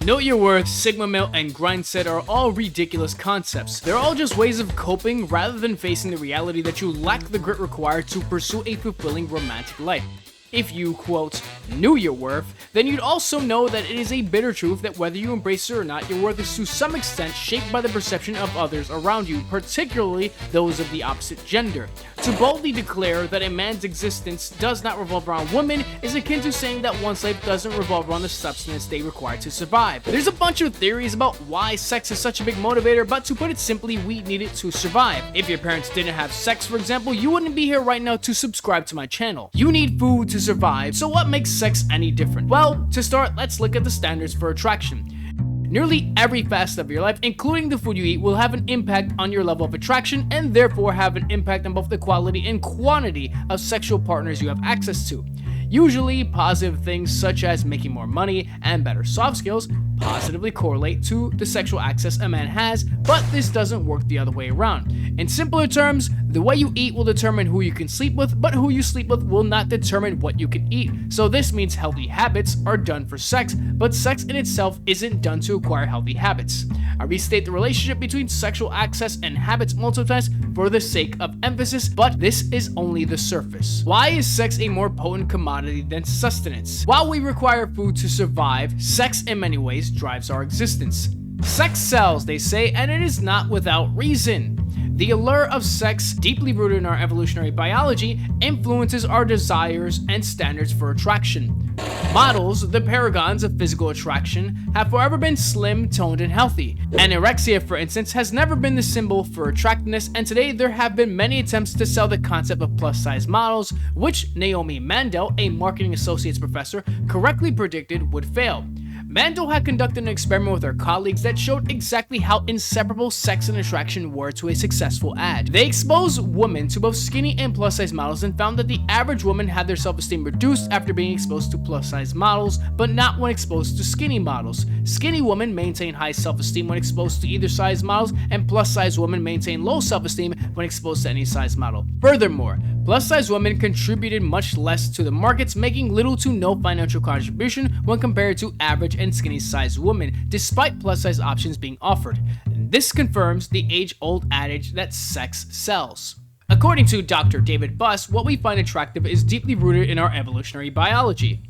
Know Your Worth, Sigma Male, and grindset are all ridiculous concepts. They're all just ways of coping rather than facing the reality that you lack the grit required to pursue a fulfilling romantic life. If you, quote, knew your worth, then you'd also know that it is a bitter truth that whether you embrace it or not, your worth is to some extent shaped by the perception of others around you, particularly those of the opposite gender. To boldly declare that a man's existence does not revolve around women is akin to saying that one's life doesn't revolve around the substance they require to survive. There's a bunch of theories about why sex is such a big motivator, but to put it simply, we need it to survive. If your parents didn't have sex, for example, you wouldn't be here right now to subscribe to my channel. You need food to survive, so what makes sex any different? Well, to start, let's look at the standards for attraction. Nearly every facet of your life, including the food you eat, will have an impact on your level of attraction and therefore have an impact on both the quality and quantity of sexual partners you have access to. Usually, positive things such as making more money and better soft skills positively correlate to the sexual access a man has, but this doesn't work the other way around. In simpler terms, the way you eat will determine who you can sleep with, but who you sleep with will not determine what you can eat. So this means healthy habits are done for sex, but sex in itself isn't done to acquire healthy habits. I restate the relationship between sexual access and habits multiple times for the sake of emphasis, but this is only the surface. Why is sex a more potent commodity than sustenance? While we require food to survive, sex in many ways drives our existence. Sex sells, they say, and it is not without reason. The allure of sex, deeply rooted in our evolutionary biology, influences our desires and standards for attraction. Models, the paragons of physical attraction, have forever been slim, toned, and healthy. Anorexia, for instance, has never been the symbol for attractiveness, and today there have been many attempts to sell the concept of plus-size models, which Naomi Mandel, a marketing associates professor, correctly predicted would fail. Mandel had conducted an experiment with her colleagues that showed exactly how inseparable sex and attraction were to a successful ad. They exposed women to both skinny and plus-size models and found that the average woman had their self-esteem reduced after being exposed to plus-size models, but not when exposed to skinny models. Skinny women maintain high self-esteem when exposed to either size models, and plus-size women maintain low self-esteem when exposed to any size model. Furthermore, plus-size women contributed much less to the markets, making little to no financial contribution when compared to average and skinny-sized women, despite plus-size options being offered. This confirms the age-old adage that sex sells. According to Dr. David Buss, what we find attractive is deeply rooted in our evolutionary biology.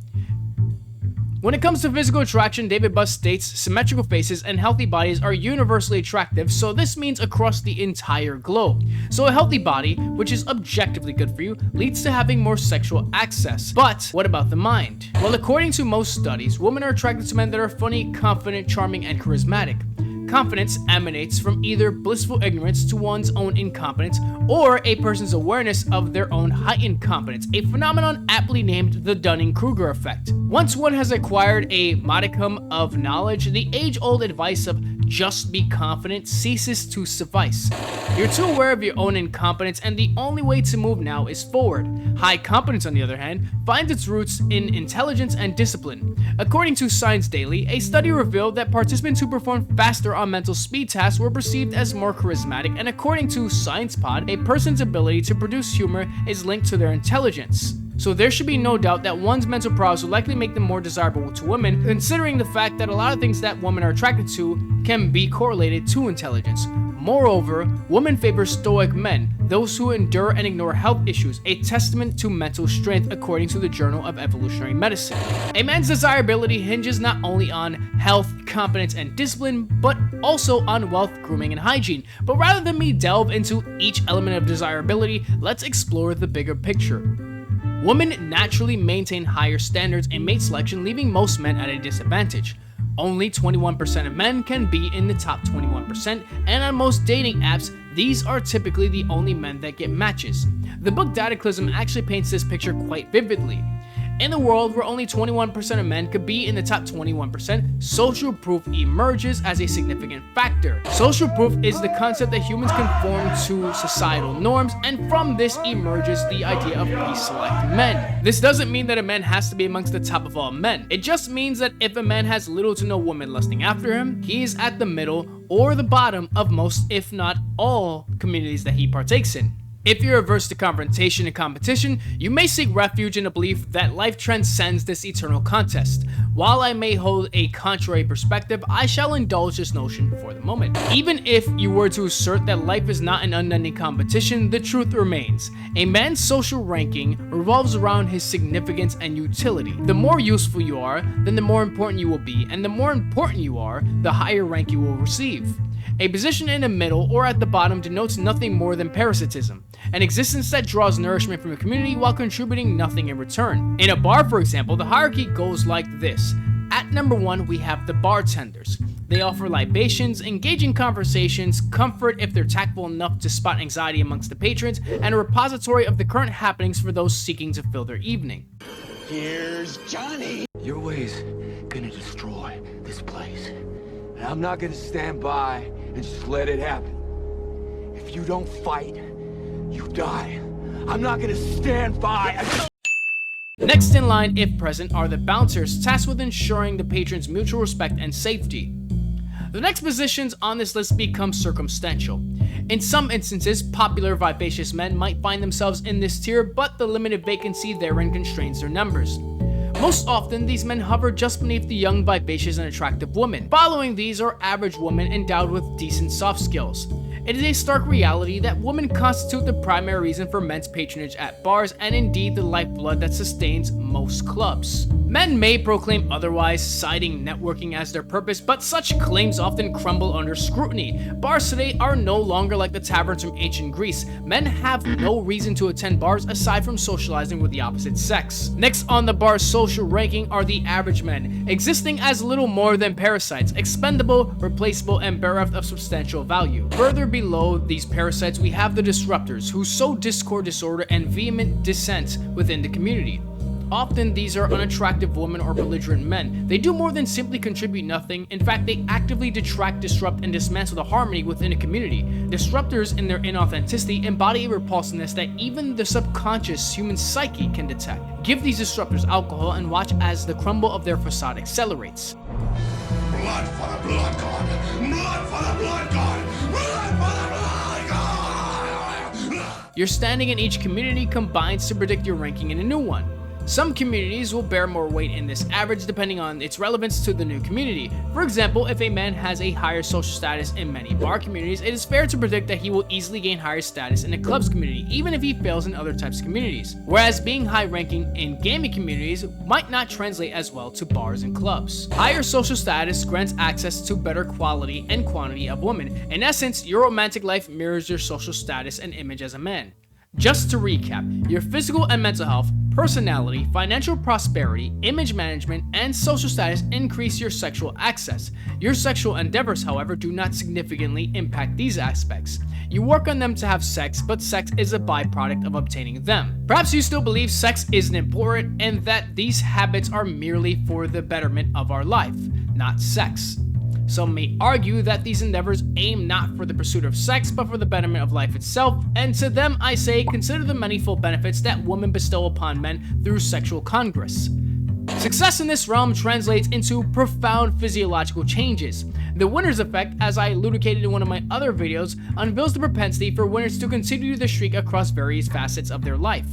When it comes to physical attraction, David Buss states symmetrical faces and healthy bodies are universally attractive, so this means across the entire globe. So a healthy body, which is objectively good for you, leads to having more sexual access. But what about the mind? Well, according to most studies, women are attracted to men that are funny, confident, charming, and charismatic. Confidence emanates from either blissful ignorance to one's own incompetence or a person's awareness of their own heightened competence, a phenomenon aptly named the Dunning-Kruger effect. Once one has acquired a modicum of knowledge, the age-old advice of just be confident ceases to suffice. You're too aware of your own incompetence, and the only way to move now is forward. High competence, on the other hand, finds its roots in intelligence and discipline. According to Science Daily, a study revealed that participants who performed faster on mental speed tasks were perceived as more charismatic, and according to SciencePod, a person's ability to produce humor is linked to their intelligence. So there should be no doubt that one's mental prowess will likely make them more desirable to women, considering the fact that a lot of things that women are attracted to can be correlated to intelligence. Moreover, women favor stoic men, those who endure and ignore health issues, a testament to mental strength according to the Journal of Evolutionary Medicine. A man's desirability hinges not only on health, competence, and discipline, but also on wealth, grooming, and hygiene. But rather than me delve into each element of desirability, let's explore the bigger picture. Women naturally maintain higher standards in mate selection, leaving most men at a disadvantage. Only 21% of men can be in the top 21%, and on most dating apps, these are typically the only men that get matches. The book Dataclysm actually paints this picture quite vividly. In a world where only 21% of men could be in the top 21%, social proof emerges as a significant factor. Social proof is the concept that humans conform to societal norms, and from this emerges the idea of pre-select men. This doesn't mean that a man has to be amongst the top of all men. It just means that if a man has little to no woman lusting after him, he is at the middle or the bottom of most, if not all, communities that he partakes in. If you're averse to confrontation and competition, you may seek refuge in a belief that life transcends this eternal contest. While I may hold a contrary perspective, I shall indulge this notion for the moment. Even if you were to assert that life is not an unending competition, the truth remains. A man's social ranking revolves around his significance and utility. The more useful you are, then the more important you will be, and the more important you are, the higher rank you will receive. A position in the middle or at the bottom denotes nothing more than parasitism, an existence that draws nourishment from a community while contributing nothing in return. In a bar, for example, the hierarchy goes like this. At number 1, we have the bartenders. They offer libations, engaging conversations, comfort if they're tactful enough to spot anxiety amongst the patrons, and a repository of the current happenings for those seeking to fill their evening. Here's Johnny. Your way's gonna destroy this place. And I'm not gonna stand by and just let it happen. If you don't fight, you die. I'm not gonna stand by. Next in line, if present, are the bouncers, tasked with ensuring the patrons' mutual respect and safety. The next positions on this list become circumstantial. In some instances, popular vivacious men might find themselves in this tier, but the limited vacancy therein constrains their numbers. Most often, these men hover just beneath the young, vivacious, and attractive women. Following these are average women endowed with decent soft skills. It is a stark reality that women constitute the primary reason for men's patronage at bars, and indeed the lifeblood that sustains most clubs. Men may proclaim otherwise, citing networking as their purpose, but such claims often crumble under scrutiny. Bars today are no longer like the taverns from ancient Greece. Men have no reason to attend bars aside from socializing with the opposite sex. Next on the bar's social ranking are the average men, existing as little more than parasites, expendable, replaceable, and bereft of substantial value. Further below these parasites, we have the disruptors, who sow discord, disorder, and vehement dissent within the community. Often these are unattractive women or belligerent men. They do more than simply contribute nothing. In fact, they actively detract, disrupt, and dismantle the harmony within a community. Disruptors, in their inauthenticity, embody a repulsiveness that even the subconscious human psyche can detect. Give these disruptors alcohol and watch as the crumble of their facade accelerates. Blood for the blood god! Blood for the blood god! Blood for the blood god! Your standing in each community combines to predict your ranking in a new one. Some communities will bear more weight in this average depending on its relevance to the new community. For example, if a man has a higher social status in many bar communities, it is fair to predict that he will easily gain higher status in a clubs community, even if he fails in other types of communities. Whereas being high ranking in gaming communities might not translate as well to bars and clubs. Higher social status grants access to better quality and quantity of women. In essence, your romantic life mirrors your social status and image as a man. Just to recap, your physical and mental health, personality, financial prosperity, image management, and social status increase your sexual access. Your sexual endeavors, however, do not significantly impact these aspects. You work on them to have sex, but sex is a byproduct of obtaining them. Perhaps you still believe sex isn't important and that these habits are merely for the betterment of our life, not sex. Some may argue that these endeavors aim not for the pursuit of sex, but for the betterment of life itself, and to them I say, consider the manifold benefits that women bestow upon men through sexual congress. Success in this realm translates into profound physiological changes. The winner's effect, as I elucidated in one of my other videos, unveils the propensity for winners to continue the streak across various facets of their life.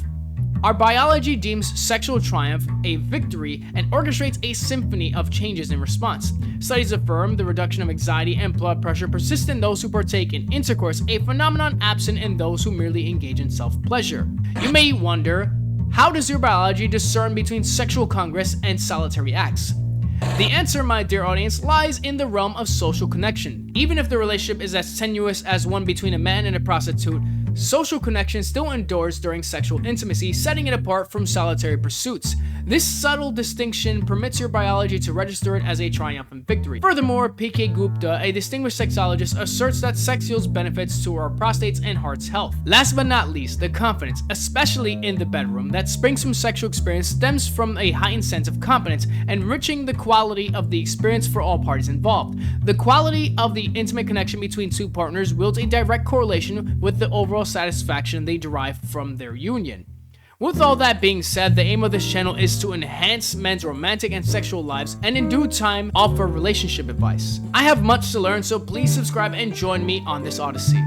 Our biology deems sexual triumph a victory and orchestrates a symphony of changes in response. Studies affirm the reduction of anxiety and blood pressure persists in those who partake in intercourse, a phenomenon absent in those who merely engage in self-pleasure. You may wonder, how does your biology discern between sexual congress and solitary acts? The answer, my dear audience, lies in the realm of social connection. Even if the relationship is as tenuous as one between a man and a prostitute, social connection still endures during sexual intimacy, setting it apart from solitary pursuits. This subtle distinction permits your biology to register it as a triumphant victory. Furthermore, P.K. Gupta, a distinguished sexologist, asserts that sex yields benefits to our prostate's and heart's health. Last but not least, the confidence, especially in the bedroom, that springs from sexual experience stems from a heightened sense of competence, enriching the quality of the experience for all parties involved. The quality of the intimate connection between two partners wields a direct correlation with the overall satisfaction they derive from their union. With all that being said, the aim of this channel is to enhance men's romantic and sexual lives and in due time offer relationship advice. I have much to learn, so please subscribe and join me on this odyssey.